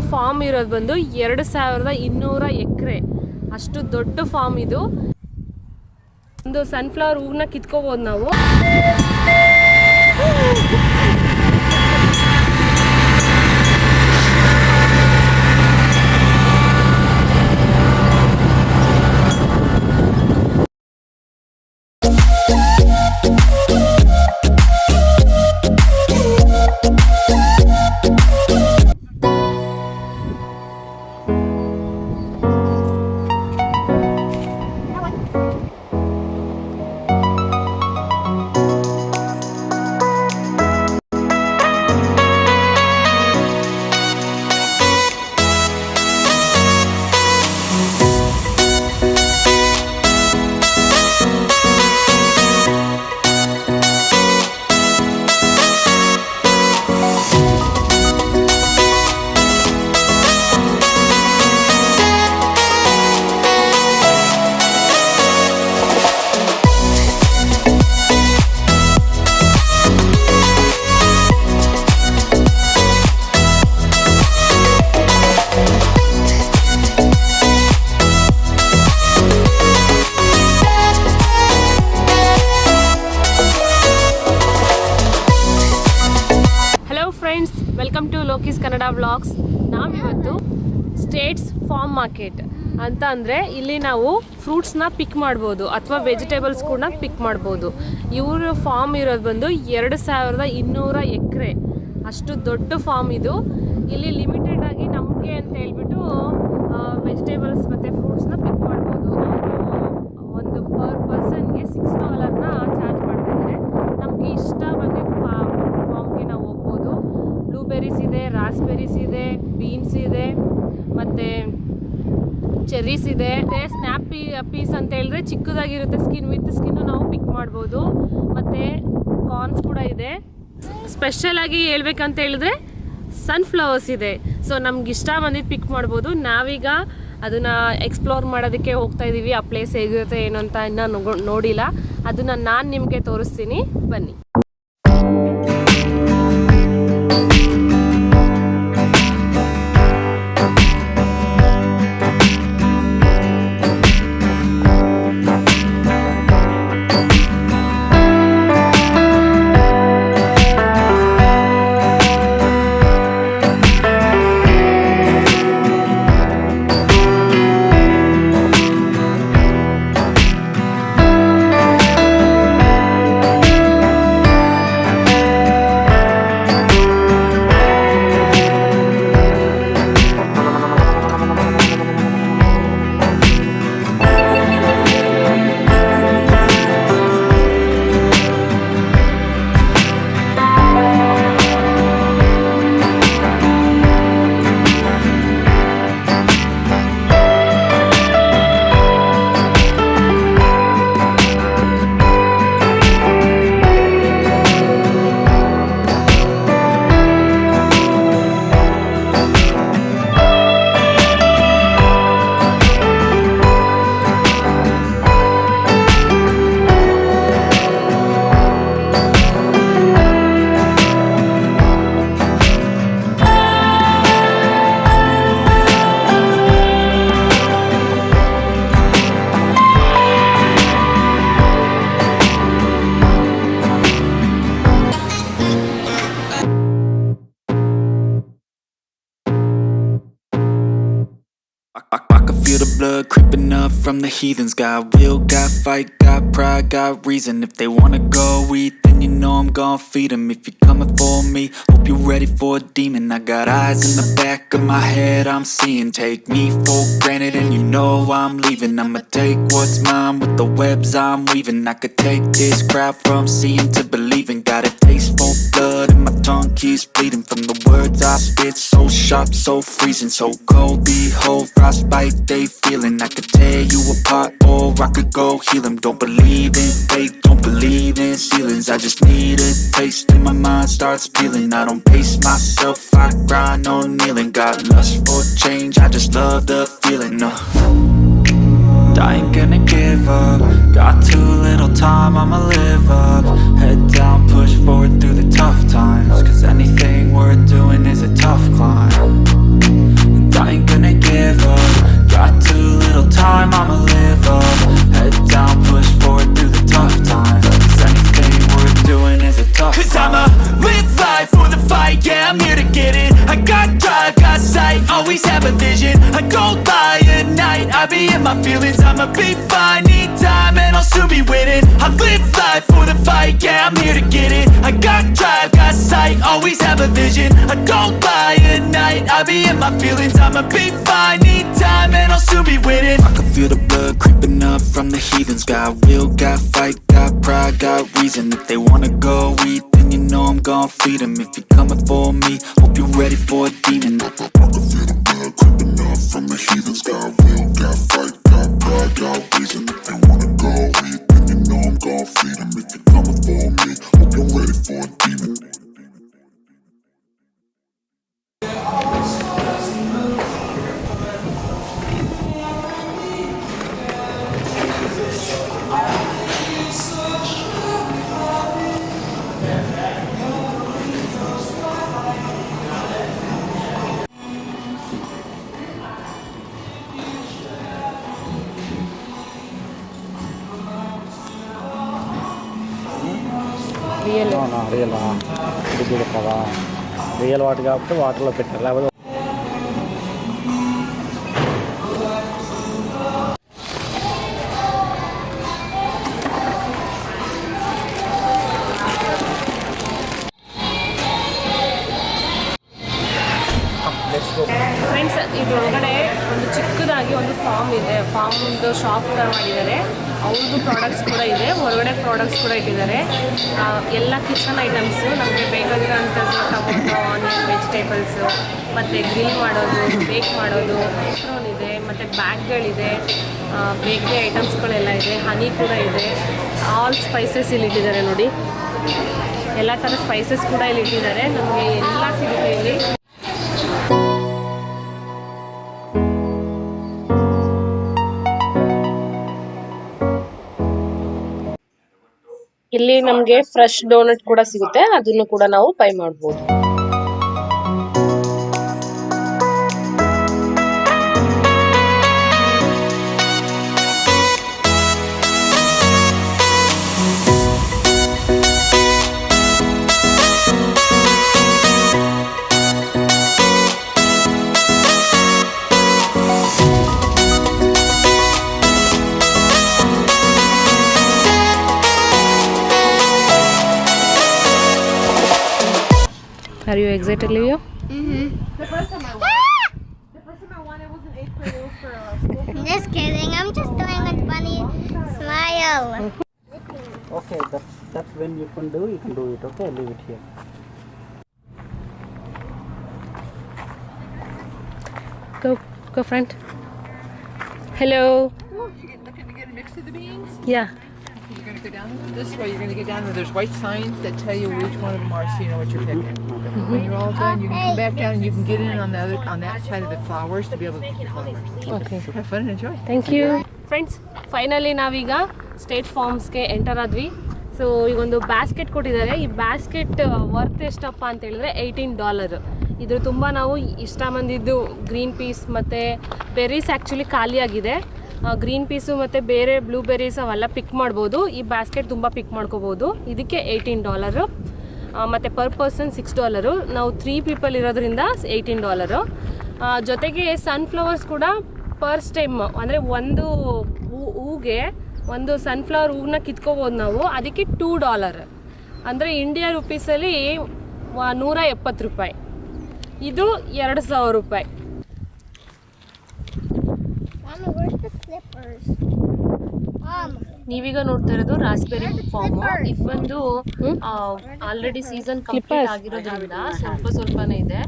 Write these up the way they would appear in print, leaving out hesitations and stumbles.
Form ಇರೋದು ಬಂದು 2200 ಎಕರೆ ಅಷ್ಟು ದೊಡ್ಡ ಫಾರ್ಮ್ ಇದು. ಒಂದು ಸನ್ಫ್ಲವರ್ ಹೂವನ್ನ ಕಿತ್ಕೋಬಹುದು ನಾವು. Welcome to Lokis Kannada vlogs. ನಾವಿವತ್ತು ಸ್ಟೇಟ್ಸ್ ಫಾರ್ಮ್ ಮಾರ್ಕೆಟ್ ಅಂತ ಅಂದರೆ ಇಲ್ಲಿ ನಾವು ಫ್ರೂಟ್ಸ್ನ ಪಿಕ್ ಮಾಡ್ಬೋದು ಅಥವಾ ವೆಜಿಟೇಬಲ್ಸ್ ಕೂಡ ಪಿಕ್ ಮಾಡ್ಬೋದು. ಇವರು ಫಾರ್ಮ್ ಇರೋದು ಬಂದು 2200 ಎಕರೆ ಅಷ್ಟು ದೊಡ್ಡ ಫಾರ್ಮ್ ಇದು. ಇಲ್ಲಿ ಲಿಮಿಟೆಡ್ ಆಗಿ ನಮಗೆ ಅಂತ ಹೇಳ್ಬಿಟ್ಟು ವೆಜಿಟೇಬಲ್ಸ್ ಮತ್ತು ಫ್ರೂಟ್ಸ್ನ ಪಿಕ್ ಮಾಡ್ಬೋದು. ಒಂದು ಪರ್ ಪರ್ಸನ್ಗೆ $6ನ ಚಾರ್ಜ್ ಮಾಡ್ತಾಯಿದ್ದಾರೆ. ನಮಗೆ ಇಷ್ಟ ಬಂದಿದ್ದು ಫಾರ್ಮ್ಗೆ ನಾವು ಹೋಗ್ಬೋದು. ಬ್ಲೂಬೆರೀಸ್ ಇದೆ, ರಾಸ್ಬೆರೀಸ್ ಇದೆ, ಬೀನ್ಸ್ ಇದೆ, ಮತ್ತು ಚೆರ್ರೀಸ್ ಇದೆ. ಸ್ನ್ಯಾಪ್ ಪೀಸ್ ಅಂತ ಹೇಳಿದ್ರೆ ಚಿಕ್ಕದಾಗಿರುತ್ತೆ, ವಿತ್ ಸ್ಕಿನ್ನು ನಾವು ಪಿಕ್ ಮಾಡ್ಬೋದು. ಮತ್ತು ಕಾರ್ನ್ಸ್ ಕೂಡ ಇದೆ. ಸ್ಪೆಷಲಾಗಿ ಹೇಳ್ಬೇಕಂತ ಹೇಳಿದ್ರೆ ಸನ್ಫ್ಲವರ್ಸ್ ಇದೆ. ಸೊ ನಮ್ಗೆ ಇಷ್ಟ ಬಂದಿದ್ದು ಪಿಕ್ ಮಾಡ್ಬೋದು. ನಾವೀಗ ಅದನ್ನು ಎಕ್ಸ್ಪ್ಲೋರ್ ಮಾಡೋದಕ್ಕೆ ಹೋಗ್ತಾ ಇದ್ದೀವಿ. ಆ ಪ್ಲೇಸ್ ಹೇಗಿರುತ್ತೆ ಏನು ಅಂತ ಇನ್ನೂ ನೋಡಿಲ್ಲ. ಅದನ್ನು ನಾನು ನಿಮಗೆ ತೋರಿಸ್ತೀನಿ, ಬನ್ನಿ. I can feel the blood creeping up from the heathens. Got will, got fight, got pride, got reason. If they wanna go eat, then you know I'm gon' feed them. If you're coming for me, hope you're ready for a demon. I got eyes in the back of my head, I'm seeing. Take me for granted and you know I'm leaving. I'ma take what's mine with the webs I'm weaving. I could take this crowd from seeing to believing. Got a taste for blood and my tongue keeps bleeding. From the words I spit, so sharp, so freezing. So cold, behold, frostbite they feeling. I could tear you apart or I could go heal them. Don't believe in fate, don't believe in ceilings. I just need a taste and my mind starts peeling. I don't pace myself, I grind on kneeling. Got lust for change, I just love the feeling. I ain't gonna give up. Got too little time, I'ma live up. Head down, push forward through the tough times. Cause anything worth doing is a tough climb. always have a vision. I don't lie at night, I be in my feelings. I'ma be fine, need time and I'll soon be winning. I live life for the fight, yeah, I'm here to get it. I got drive, got sight, always have a vision. I don't lie at night, I be in my feelings. I'ma be fine, need time and I'll soon be winning. I can feel the blood creeping up from the heathens. Got will, got fight, got pride, got reason. If they wanna go eat, then you know I'm gon' feed them. If you're coming for me, hope you're ready for a demon. I can feel the blood creeping up from the heathens. Got will, got fight, got pride, got reason. If they wanna go eat, then you know I'm gon' feed them. If you're coming for me, hope you're ready for a demon. Real ఇది కదా real water కాబట్టి వాటర్లో పెట్టారు లేకపోతే friends ಇದರೊಳಗಡೆ ಒಂದು ಚಿಕ್ಕದಾಗಿ ಒಂದು ಫಾರ್ಮ್ ಇದೆ, ಫಾರ್ಮ್ದು ಶಾಪ್ ಥರ ಮಾಡಿದ್ದಾರೆ. ಅವ್ರದ್ದು ಪ್ರಾಡಕ್ಟ್ಸ್ ಕೂಡ ಇದೆ, ಹೊರಗಡೆ ಪ್ರಾಡಕ್ಟ್ಸ್ ಕೂಡ ಇಟ್ಟಿದ್ದಾರೆ. ಎಲ್ಲ ಕಿಚನ್ ಐಟಮ್ಸು ನಮಗೆ ಬೇಕಾಗಿರೋಂಥದ್ದು ಟೊಮೊಟೊ, ಆನಿಯನ್, ವೆಜಿಟೇಬಲ್ಸು, ಮತ್ತು ಗ್ರಿಲ್ ಮಾಡೋದು, ಬೇಕ್ ಮಾಡೋದು ಪ್ರೋನ್ ಇದೆ, ಮತ್ತು ಬ್ಯಾಗ್ಗಳಿದೆ, ಬೇಕ್ರಿ ಐಟಮ್ಸ್ಗಳೆಲ್ಲ ಇದೆ, ಹನಿ ಕೂಡ ಇದೆ. ಆಲ್ ಸ್ಪೈಸಸ್ ಇಲ್ಲಿ ಇಟ್ಟಿದ್ದಾರೆ ನೋಡಿ, ಎಲ್ಲ ಥರ ಸ್ಪೈಸಸ್ ಕೂಡ ಇಲ್ಲಿ ಇಟ್ಟಿದ್ದಾರೆ. ನಮಗೆ ಎಲ್ಲ ಸಿಗುತ್ತೆ ಇಲ್ಲಿ. ಇಲ್ಲಿ ನಮಗೆ ಫ್ರೆಶ್ ಡೋನಟ್ ಕೂಡ ಸಿಗುತ್ತೆ, ಅದನ್ನು ಕೂಡ ನಾವು ಬೈ ಮಾಡ್ಬೋದು. Are you excited, Livio? The first time I won, I was in 8th grade for school. Just kidding. I'm just doing a funny smile. okay that's when you can do it. Okay, leave it here. Go front. Hello. You're looking to get a mix of the beans? Yeah. You're going to go down this way. You're going to get down where there's white signs that tell you which one of them are, so you know what you're picking. When you're all done, you can come back down and you can get in on that side of the flowers to be able to pick your flowers. Okay. Have fun and enjoy. Thank you. Friends, finally ನಾವೀಗ state ಫಾರ್ಮ್ಸ್ಗೆ enter ಆದ್ವಿ. So ಈಗೊಂದು basket ಕೊಟ್ಟಿದ್ದಾರೆ. ಈ basket worth ಎಷ್ಟಪ್ಪ ಅಂತ ಹೇಳಿದ್ರೆ $18. ಇದು ತುಂಬ ನಾವು ಇಷ್ಟ ಬಂದಿದ್ದು ಗ್ರೀನ್ ಪೀಸ್ ಮತ್ತು ಬೆರೀಸ್ ಆ್ಯಕ್ಚುಲಿ ಖಾಲಿಯಾಗಿದೆ. ಗ್ರೀನ್ ಪೀಸು ಮತ್ತು ಬೇರೆ ಬ್ಲೂಬೆರೀಸ್ ಅವೆಲ್ಲ ಪಿಕ್ ಮಾಡ್ಬೋದು. ಈ ಬ್ಯಾಸ್ಕೆಟ್ ತುಂಬ ಪಿಕ್ ಮಾಡ್ಕೋಬೋದು. ಇದಕ್ಕೆ $18 ಮತ್ತು ಪರ್ ಪರ್ಸನ್ $6. ನಾವು 3 ಪೀಪಲ್ ಇರೋದ್ರಿಂದ $18. ಜೊತೆಗೆ ಸನ್ಫ್ಲವರ್ಸ್ ಕೂಡ ಪರ್ ಸ್ಟೆಮ್, ಅಂದರೆ ಒಂದು ಹೂಗೆ ಒಂದು ಸನ್ಫ್ಲವರ್ ಹೂವನ್ನ ಕಿತ್ಕೋಬೋದು ನಾವು. ಅದಕ್ಕೆ $2, ಅಂದರೆ ಇಂಡಿಯಾ ರುಪೀಸಲ್ಲಿ $170. ಇದು $2,000. Mama, where's the slippers? ನೀವೀಗ ನೋಡ್ತಾ ಇರೋದು ರಾಸ್ಬೆರಿ ಫಾರ್ಮ್. ಇದು ಬಂದು ಆಲ್ರೆಡಿ ಸೀಸನ್ ಕಂಪ್ಲೀಟ್ ಆಗಿರೋದ್ರಿಂದ ಸ್ವಲ್ಪನೇ ಇದೆ.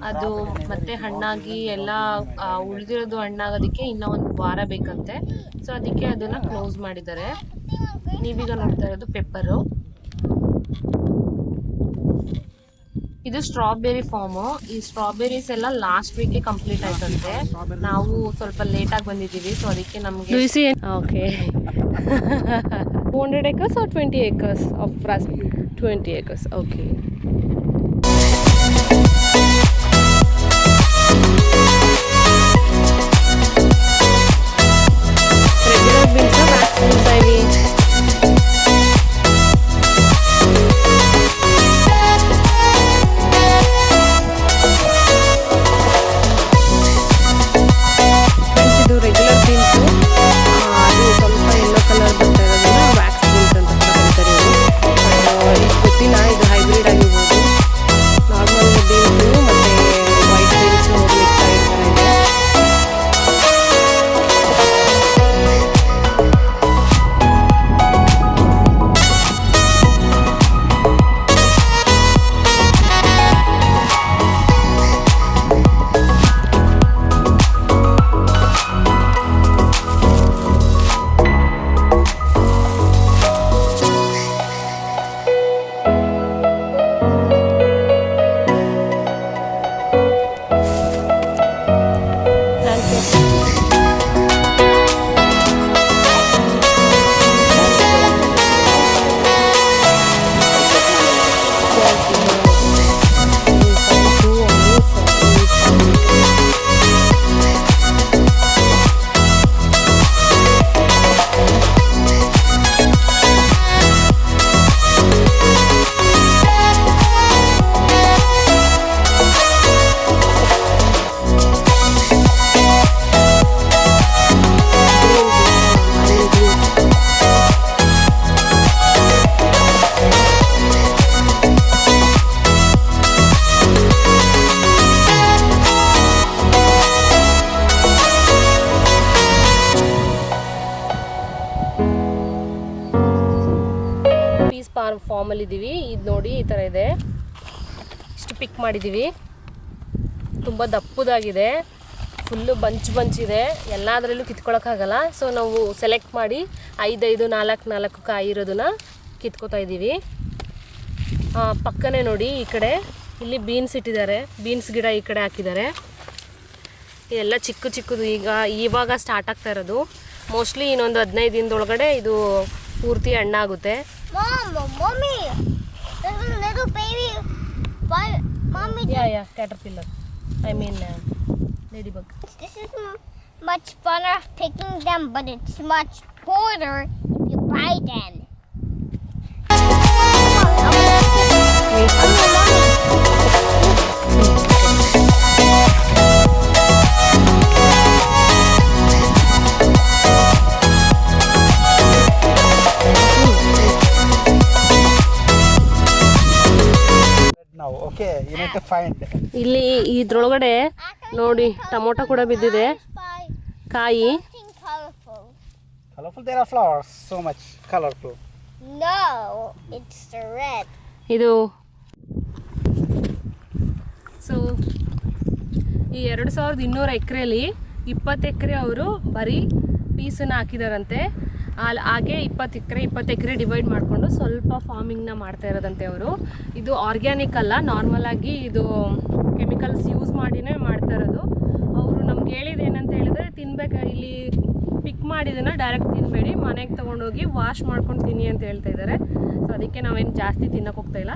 ಅದು ಮತ್ತೆ ಹಣ್ಣಾಗಿ ಎಲ್ಲ ಉಳಿದಿರೋದು ಹಣ್ಣಾಗೋದಕ್ಕೆ ಇನ್ನೂ ಒಂದು ವಾರ ಬೇಕಂತೆ. ಸೊ ಅದಕ್ಕೆ ಅದನ್ನ ಕ್ಲೋಸ್ ಮಾಡಿದ್ದಾರೆ. ನೀವೀಗ ನೋಡ್ತಾ ಇರೋದು ಪೆಪ್ಪರು. ಇದು ಸ್ಟ್ರಾಬೆರಿ ಫಾರ್ಮು. ಈ ಸ್ಟ್ರಾಬೆರೀಸ್ ಎಲ್ಲ ಲಾಸ್ಟ್ ವೀಕೆ ಕಂಪ್ಲೀಟ್ ಆಯ್ತಂತೆ. ನಾವು ಸ್ವಲ್ಪ ಲೇಟಾಗಿ ಬಂದಿದ್ದೀವಿ, ಸೊ ಅದಕ್ಕೆ ನಮಗೆ okay 200 acres or 20 acres of raspberry? 20 acres, okay. Regular beans or vaccines, I mean. ಫಾರ್ಮಲ್ಲಿ ಇದ್ದೀವಿ. ಇದು ನೋಡಿ ಈ ಥರ ಇದೆ. ಇಷ್ಟು ಪಿಕ್ ಮಾಡಿದ್ದೀವಿ. ತುಂಬ ದಪ್ಪದಾಗಿದೆ, ಫುಲ್ಲು ಬಂಚ್ ಇದೆ, ಎಲ್ಲದರಲ್ಲೂ ಕಿತ್ಕೊಳ್ಳೋಕ್ಕಾಗಲ್ಲ. ಸೊ ನಾವು ಸೆಲೆಕ್ಟ್ ಮಾಡಿ 5 4 ಕಾಯಿ ಇರೋದನ್ನ ಕಿತ್ಕೋತಾ ಇದ್ದೀವಿ. ಪಕ್ಕನೇ ನೋಡಿ ಈ ಕಡೆ ಇಲ್ಲಿ ಬೀನ್ಸ್ ಇಟ್ಟಿದ್ದಾರೆ, ಬೀನ್ಸ್ ಗಿಡ ಈ ಕಡೆ ಹಾಕಿದ್ದಾರೆ. ಇದೆಲ್ಲ ಚಿಕ್ಕದು ಇವಾಗ ಸ್ಟಾರ್ಟ್ ಆಗ್ತಾ ಇರೋದು. ಮೋಸ್ಟ್ಲಿ ಇನ್ನೊಂದು 15 ದಿನದೊಳಗಡೆ ಇದು ಪೂರ್ತಿ ಹಣ್ಣಾಗುತ್ತೆ. Mommy, there's a little baby. Mommy, caterpillar, I mean ladybug. this is much funner picking them, but it's much harder if you buy them. ನಾವು okay you need to find. ಇಲ್ಲಿ ಇದ್ರೊಳಗಡೆ ನೋಡಿ tomato ಕೂಡ ಬಿದ್ದಿದೆ, ಕಾಯಿ. Colorful. Colorful, there are flowers, so much colorful. No, it's the red. ಇದು so ಈ 2200 ಎಕರೆಯಲ್ಲಿ 20 ಎಕರೆ ಅವರು ಬರೀ ಪೀಸನ್ನು ಹಾಕಿದಾರಂತೆ. ಹಾಗೆ 20 ಎಕರೆ ಡಿವೈಡ್ ಮಾಡಿಕೊಂಡು ಸ್ವಲ್ಪ ಫಾರ್ಮಿಂಗ್ನ ಮಾಡ್ತಾ ಇರೋದಂತೆ ಅವರು. ಇದು ಆರ್ಗ್ಯಾನಿಕ್ ಅಲ್ಲ, ನಾರ್ಮಲ್ ಆಗಿ ಇದು ಕೆಮಿಕಲ್ಸ್ ಯೂಸ್ ಮಾಡಿನೇ ಮಾಡ್ತಾ ಇರೋದು. ಅವರು ನಮ್ಗೆ ಹೇಳಿದ್ದು ಏನಂತ ಹೇಳಿದ್ರೆ, ಇಲ್ಲಿ ಪಿಕ್ ಮಾಡಿದ್ದನ್ನು ಡೈರೆಕ್ಟ್ ತಿನ್ನಬೇಡಿ, ಮನೆಗೆ ತೊಗೊಂಡೋಗಿ ವಾಶ್ ಮಾಡ್ಕೊಂಡು ತಿನ್ನಿ ಅಂತ ಹೇಳ್ತಾ ಇದ್ದಾರೆ. ಸೊ ಅದಕ್ಕೆ ನಾವೇನು ಜಾಸ್ತಿ ತಿನ್ನೋಕೆ ಹೋಗ್ತಾ ಇಲ್ಲ.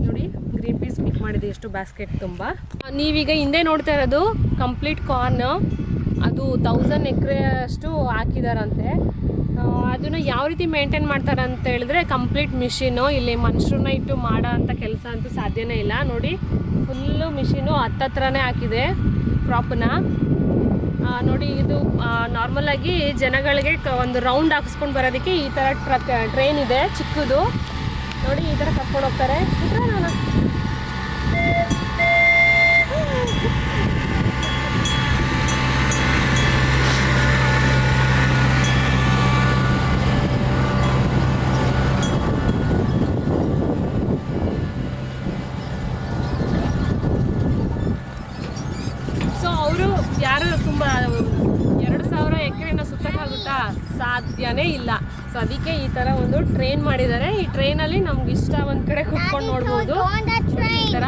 ನೋಡಿ ಗ್ರೀನ್ ಪೀಸ್ ಪಿಕ್ ಮಾಡಿದ್ವಿ ಎಷ್ಟು ಬ್ಯಾಸ್ಕೆಟ್ ತುಂಬ. ನೀವೀಗ ಹಿಂದೆ ನೋಡ್ತಾ ಇರೋದು ಕಂಪ್ಲೀಟ್ ಕಾರ್ನ್. ಅದು 1000 ಎಕರೆ ಅಷ್ಟು ಹಾಕಿದಾರಂತೆ. ಅದನ್ನು ಯಾವ ರೀತಿ ಮೇಂಟೈನ್ ಮಾಡ್ತಾರೆ ಅಂತ ಹೇಳಿದ್ರೆ, ಕಂಪ್ಲೀಟ್ ಮಿಷಿನು, ಇಲ್ಲಿ ಮನುಷ್ಯರನ್ನ ಇಟ್ಟು ಮಾಡೋ ಅಂಥ ಕೆಲಸ ಅಂತೂ ಸಾಧ್ಯನೇ ಇಲ್ಲ. ನೋಡಿ ಫುಲ್ಲು ಮಿಷಿನು ಹತ್ತತ್ರನೇ ಹಾಕಿದೆ ಕ್ರಾಪನ್ನ. ನೋಡಿ ಇದು ನಾರ್ಮಲಾಗಿ ಜನಗಳಿಗೆ ಒಂದು ರೌಂಡ್ ಹಾಕಿಸ್ಕೊಂಡು ಬರೋದಕ್ಕೆ ಈ ಥರ ಟ್ರೈನ್ ಇದೆ ಚಿಕ್ಕದು. ನೋಡಿ ಈ ಥರ ಕರ್ಕೊಂಡು ಹೋಗ್ತಾರೆ. ಸೊ ಅವರು ಯಾರು ತುಂಬ 2000 ಎಕರೆನ ಸುತ್ತಕ್ಕಾಗುತ್ತಾ? ಸಾಧ್ಯನೇ ಇಲ್ಲ. ಸೊ ಅದಕ್ಕೆ ಈ ಥರ ಒಂದು ಟ್ರೈನ್ ಮಾಡಿದ್ದಾರೆ. ಈ ಟ್ರೈನಲ್ಲಿ ನಮ್ಗೆ ಇಷ್ಟ ಒಂದು ಕಡೆ ಕುತ್ಕೊಂಡು ನೋಡ್ಬೋದು ಈ ಥರ.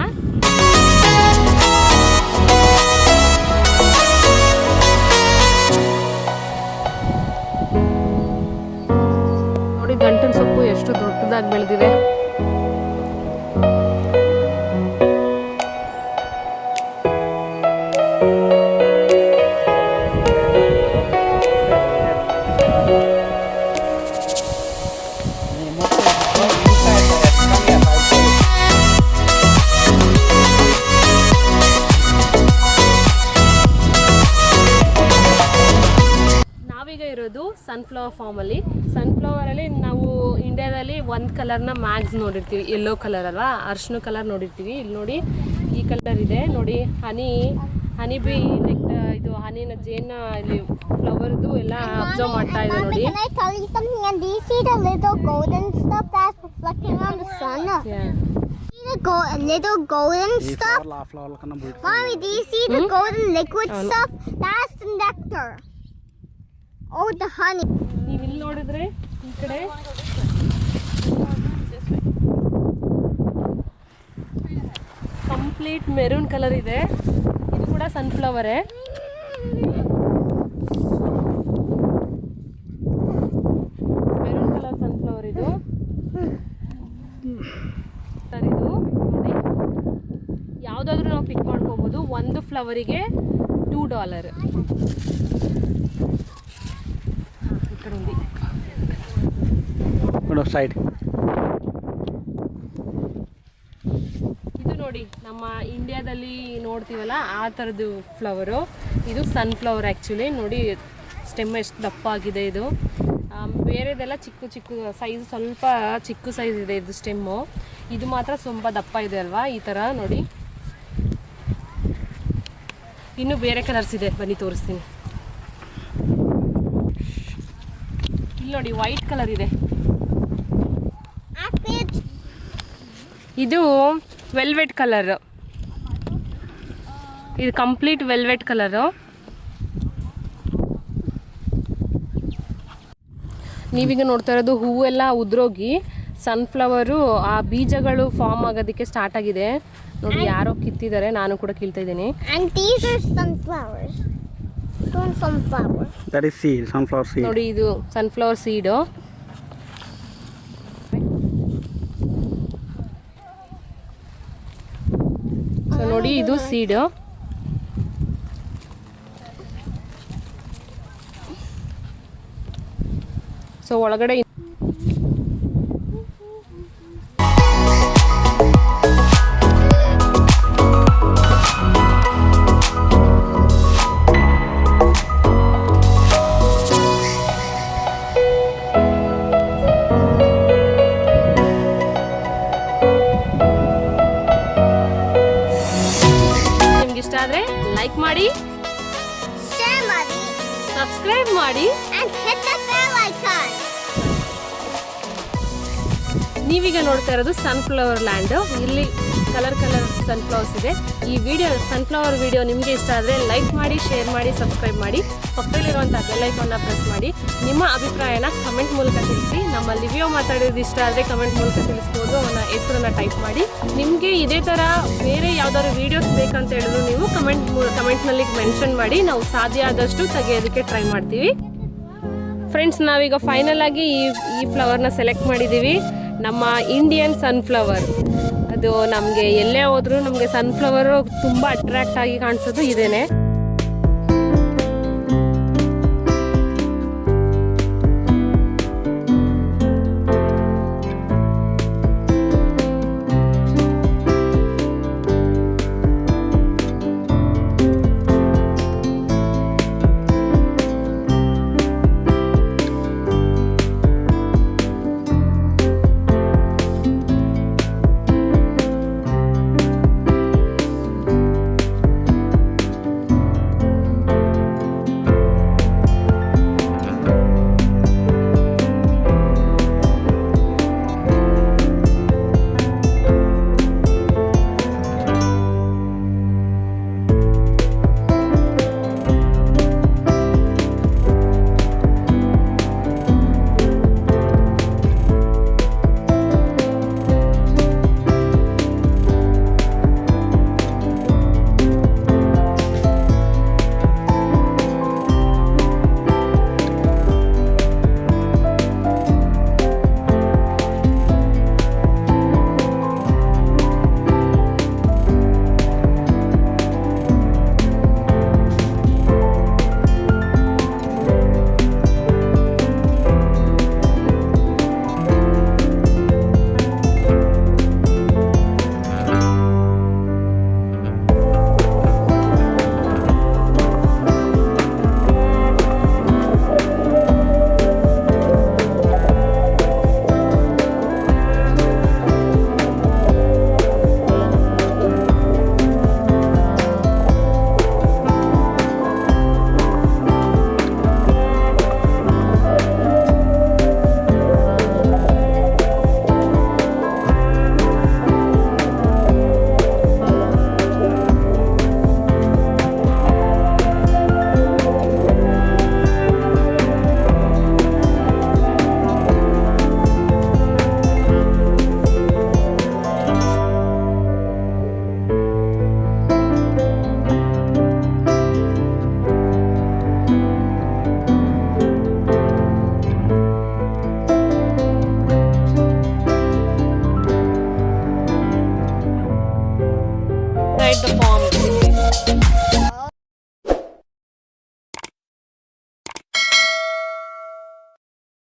ನೋಡಿ ದಂಟಿನ ಸೊಪ್ಪು ಎಷ್ಟು ದೊಡ್ಡದಾಗಿ ಬೆಳೆದಿದೆ. ಇರೋದು ಸನ್ಫ್ಲವರ್ ಫಾರ್ಮಲ್ಲಿ. ಸನ್ಫ್ಲವರಲ್ಲಿ ನಾವು ಇಂಡಿಯಾದಲ್ಲಿ ಒಂದು ಕಲರ್ನ ಮ್ಯಾಕ್ಸ್ ನೋಡಿರ್ತೀವಿ, ಯೆಲ್ಲೋ ಕಲರ್ ಅಲ್ವಾ, ಅರ್ಶಿನ ಕಲರ್ ನೋಡಿರ್ತೀವಿ. ಇಲ್ಲಿ ನೋಡಿ ಈ ಕಲರ್ ಇದೆ. ನೋಡಿ ಹನಿ ಬಿ ಲೈಕ್ ಇದು ಹನಿನ ಜೇನ ಇಲ್ಲಿ ಫ್ಲವರ್ದು ಎಲ್ಲ ಅಬ್ಸರ್ವ್ ಮಾಡ್ತಾ ಇದೆ ನೋಡಿ. Can I tell you something? And do you see the little golden stuff that's reflecting on the sun? See the little golden stuff? Mommy, do you see the golden liquid stuff? That's the nectar. Oh, the honey. ನೀವು ಇಲ್ಲಿ ನೋಡಿದ್ರೆ ಈ ಕಡೆ complete maroon colour ಇದೆ. ಇದು ಕೂಡ ಸನ್ಫ್ಲವರೇ. Maroon colour sunflower ಇದು. ನೋಡಿ ಯಾವುದಾದ್ರೂ ನಾವು ಪಿಕ್ ಮಾಡ್ಕೋಬೋದು. ಒಂದು ಫ್ಲವರಿಗೆ $2. ಸೈಡ್ ಇದು ನೋಡಿ ನಮ್ಮ ಇಂಡಿಯಾದಲ್ಲಿ ನೋಡ್ತೀವಲ್ಲ ಆ ಥರದ್ದು ಫ್ಲವರು. ಇದು ಸನ್ಫ್ಲವರ್ ಆ್ಯಕ್ಚುಲಿ. ನೋಡಿ ಸ್ಟೆಮ್ ಎಷ್ಟು ದಪ್ಪ ಆಗಿದೆ ಇದು. ಬೇರೆದೆಲ್ಲ ಚಿಕ್ಕ ಸೈಜ್, ಸ್ವಲ್ಪ ಚಿಕ್ಕ ಸೈಜ್ ಇದೆ ಇದು ಸ್ಟೆಮ್ಮು. ಇದು ಮಾತ್ರ ತುಂಬ ದಪ್ಪ ಇದೆ ಅಲ್ವಾ, ಈ ಥರ ನೋಡಿ. ಇನ್ನು ಬೇರೆ ಕಲರ್ಸ್ ಇದೆ, ಬನ್ನಿ ತೋರಿಸ್ತೀನಿ. ಇಲ್ಲಿ ನೋಡಿ ವೈಟ್ ಕಲರ್ ಇದೆ. ಇದು ವೆಲ್ವೆಟ್ ಕಲರ್, ಇದು ಕಂಪ್ಲೀಟ್ ವೆಲ್ವೆಟ್ ಕಲರು. ನೀವೀಗ ನೋಡ್ತಾ ಇರೋದು ಹೂವೆಲ್ಲ ಉದ್ರೋಗಿ ಸನ್ಫ್ಲವರು ಆ ಬೀಜಗಳು ಫಾರ್ಮ್ ಆಗೋದಕ್ಕೆ ಸ್ಟಾರ್ಟ್ ಆಗಿದೆ. ನೋಡಿ ಯಾರೋ ಕಿತ್ತಿದ್ದಾರೆ, ನಾನು ಕೂಡ ಕೀಳ್ತಾ ಇದ್ದೀನಿ. And these are sunflowers. Sunflower. That is seed, sunflower seed. ನೋಡಿ ಇದು ಸನ್ಫ್ಲವರ್ ಸೀಡು. ಸೊ ನೋಡಿ ಇದು ಸೀಡು. ಸೊ ಒಳಗಡೆ ನಿಮ್ಗೆ ಇಷ್ಟ ಆದ್ರೆ ಲೈಕ್ ಮಾಡಿ, Share money ಸಬ್ಸ್ಕ್ರೈಬ್ ಮಾಡಿ. and hit the bell icon. ನೀವೀಗ ನೋಡ್ತಾ ಇರೋದು ಸನ್ಫ್ಲವರ್ ಲ್ಯಾಂಡ್. ಇಲ್ಲಿ ಕಲರ್ ಸನ್ಫ್ಲವರ್ಸ್ ಇದೆ. ಈ ಸನ್ಫ್ಲವರ್ ವಿಡಿಯೋ ನಿಮಗೆ ಇಷ್ಟ ಆದರೆ ಲೈಕ್ ಮಾಡಿ, ಶೇರ್ ಮಾಡಿ, ಸಬ್ಸ್ಕ್ರೈಬ್ ಮಾಡಿ. ಪಕ್ಕದಲ್ಲಿರುವಂಥ ಬೆಲ್ ಐಕಾನ್ನ ಪ್ರೆಸ್ ಮಾಡಿ. ನಿಮ್ಮ ಅಭಿಪ್ರಾಯನ ಕಮೆಂಟ್ ಮೂಲಕ ತಿಳಿಸಿ. ನಮ್ಮ ಲಿವಿಯೋ ಮಾತಾಡೋದು ಇಷ್ಟ ಆದರೆ ಕಮೆಂಟ್ ಮೂಲಕ ತಿಳಿಸ್ಬೋದು. ಅವನ ಹೆಸರನ್ನು ಟೈಪ್ ಮಾಡಿ. ನಿಮಗೆ ಇದೇ ಥರ ಬೇರೆ ಯಾವ್ದಾದ್ರು ವೀಡಿಯೋಸ್ ಬೇಕಂತ ಹೇಳಿದ್ರು ನೀವು ಕಮೆಂಟ್ನಲ್ಲಿ ಮೆನ್ಷನ್ ಮಾಡಿ. ನಾವು ಸಾಧ್ಯ ಆದಷ್ಟು ತೆಗೆಯೋದಕ್ಕೆ ಟ್ರೈ ಮಾಡ್ತೀವಿ. ಫ್ರೆಂಡ್ಸ್, ನಾವೀಗ ಫೈನಲ್ ಆಗಿ ಈ ಫ್ಲವರ್ನ ಸೆಲೆಕ್ಟ್ ಮಾಡಿದ್ದೀವಿ. ನಮ್ಮ ಇಂಡಿಯನ್ ಸನ್ಫ್ಲವರ್. ಅದು ನಮಗೆ ಎಲ್ಲೇ ಹೋದ್ರೂ ನಮಗೆ ಸನ್ಫ್ಲವರು ತುಂಬ ಅಟ್ರಾಕ್ಟ್ ಆಗಿ ಕಾಣಿಸೋದು ಇದೇನೆ.